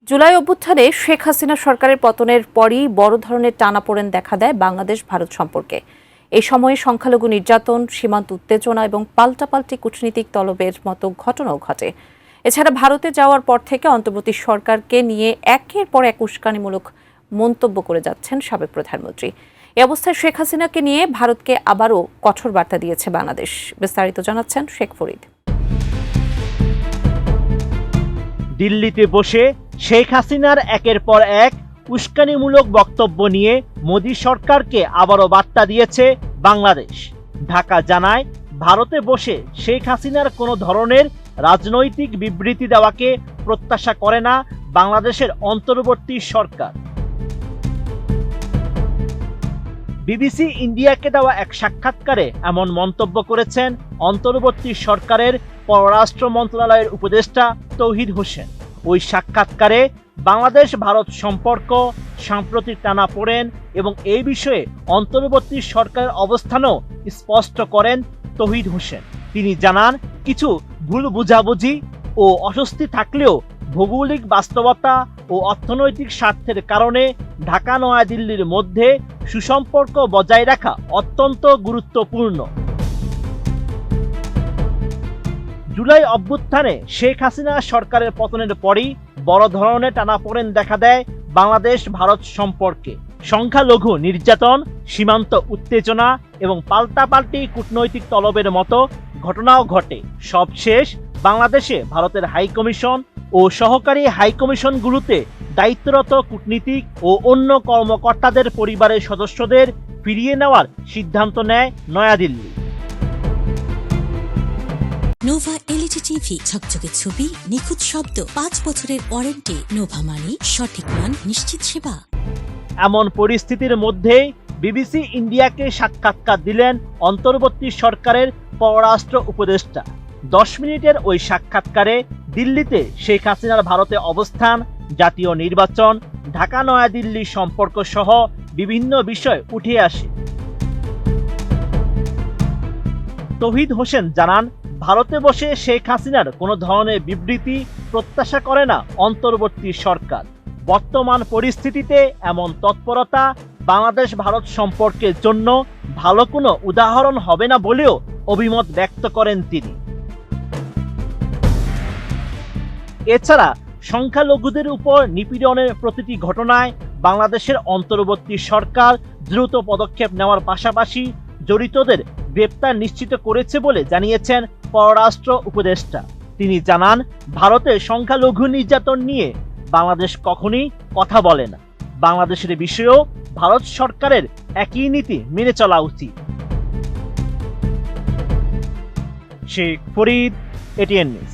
জুলাই অভ্যুত্থানে শেখ হাসিনা সরকারের পতনের পরই বড় ধরনের টানাপোড়েন দেখা দেয় বাংলাদেশ ভারত সম্পর্কে। এই সময়ে সংখ্যালঘু নির্যাতন, সীমান্ত উত্তেজনা এবং পাল্টাপাল্টি কূটনীতিক তলবের মতো ঘটনাও ঘটে। এছাড়া ভারতে যাওয়ার পর থেকে অন্তর্বর্তী সরকারকে নিয়ে একের পর এক উস্কানিমূলক মন্তব্য করে যাচ্ছেন সাবেক প্রধানমন্ত্রী। এ অবস্থায় শেখ হাসিনাকে নিয়ে ভারতকে আবারও কঠোর বার্তা দিয়েছে বাংলাদেশ। বিস্তারিত জানাচ্ছেন শেখ ফরিদ। দিল্লিতে বসে শেখ হাসিনার একের পর এক উস্কানিমূলক বক্তব্য নিয়ে মোদী সরকারকে আবারও বার্তা দিয়েছে বাংলাদেশ। ঢাকা জানায়, ভারতে বসে শেখ হাসিনার কোনো ধরনের রাজনৈতিক বিবৃতি দেওয়াকে প্রত্যাশা করে না বাংলাদেশের অন্তর্বর্তী সরকার। বিবিসি ইন্ডিয়াকে দেওয়া এক সাক্ষাৎকারে এমন মন্তব্য করেছেন অন্তর্বর্তী সরকারের পররাষ্ট্র মন্ত্রণালয়ের উপদেষ্টা তৌহিদ হোসেন। ওই সাক্ষাৎকারে বাংলাদেশ ভারত সম্পর্ক, সাম্প্রতিক টানাপোড়েন এবং এই বিষয়ে অন্তর্বর্তী সরকারের অবস্থানও স্পষ্ট করেন তৌহিদ হোসেন। তিনি জানান, কিছু ভুল বুঝাবুঝি ও অস্বস্তি থাকলেও ভৌগোলিক বাস্তবতা ও অর্থনৈতিক স্বার্থের কারণে ঢাকা নয়াদিল্লির মধ্যে সুসম্পর্ক বজায় রাখা অত্যন্ত গুরুত্বপূর্ণ। জুলাই অভ্যুত্থানে শেখ হাসিনা সরকারের পতনের পরই বড় ধরনের টানাপোড়েন দেখা দেয় বাংলাদেশ ভারত সম্পর্কে। সংখ্যালঘু নির্যাতন, সীমান্ত উত্তেজনা এবং পাল্টাপাল্টি কূটনৈতিক তলবের মতো ঘটনাও ঘটে। সবশেষ বাংলাদেশে ভারতের হাইকমিশন ও সহকারী হাইকমিশনগুলোতে দায়িত্বরত কূটনীতিক ও অন্য কর্মকর্তাদের পরিবারের সদস্যদের ফিরিয়ে নেওয়ার সিদ্ধান্ত নেয় নয়াদিল্লি। নোভা এলইডি টিভি, ঝকঝকে ছবি, নিখুঁত শব্দ, 5 বছরের ওয়ারেন্টি। নোভা মানে সঠিক মান, নিশ্চিত সেবা। এমন পরিস্থিতির মধ্যে বিবিসি ইন্ডিয়াকে সাক্ষাৎকার দিলেন অন্তর্বর্তী সরকারের পররাষ্ট্র উপদেষ্টা। 10 মিনিটের ওই সাক্ষাৎকারে দিল্লিতে শেখ হাসিনার ভারতে অবস্থান, জাতীয় নির্বাচন, ঢাকা নয়াদিল্লি সম্পর্ক সহ বিভিন্ন বিষয় উঠে আসে। তৌহিদ হোসেন জানান, ভারতে বসে শেখ হাসিনার কোনো ধরনের বিবৃতি প্রত্যাশা করে না অন্তর্বর্তী সরকার। বর্তমান পরিস্থিতিতে এমন তৎপরতা বাংলাদেশ ভারত সম্পর্কের জন্য ভালো কোনো উদাহরণ হবে না বলেও অভিমত ব্যক্ত করেন তিনি। এছাড়া সংখ্যালঘুদের উপর নিপীড়নের প্রতিটি ঘটনায় বাংলাদেশের অন্তর্বর্তী সরকার দ্রুত পদক্ষেপ নেওয়ার পাশাপাশি জড়িতদের গ্রেপ্তার নিশ্চিত করেছে বলে জানিয়েছেন পররাষ্ট্র উপদেষ্টা। তিনি জানান, ভারতে সংখ্যালঘু নির্যাতন নিয়ে বাংলাদেশ কখনই কথা বলে না। বাংলাদেশের বিষয়েও ভারত সরকারের একই নীতি মেনে চলা উচিত। Sheikh Farid, ATN news.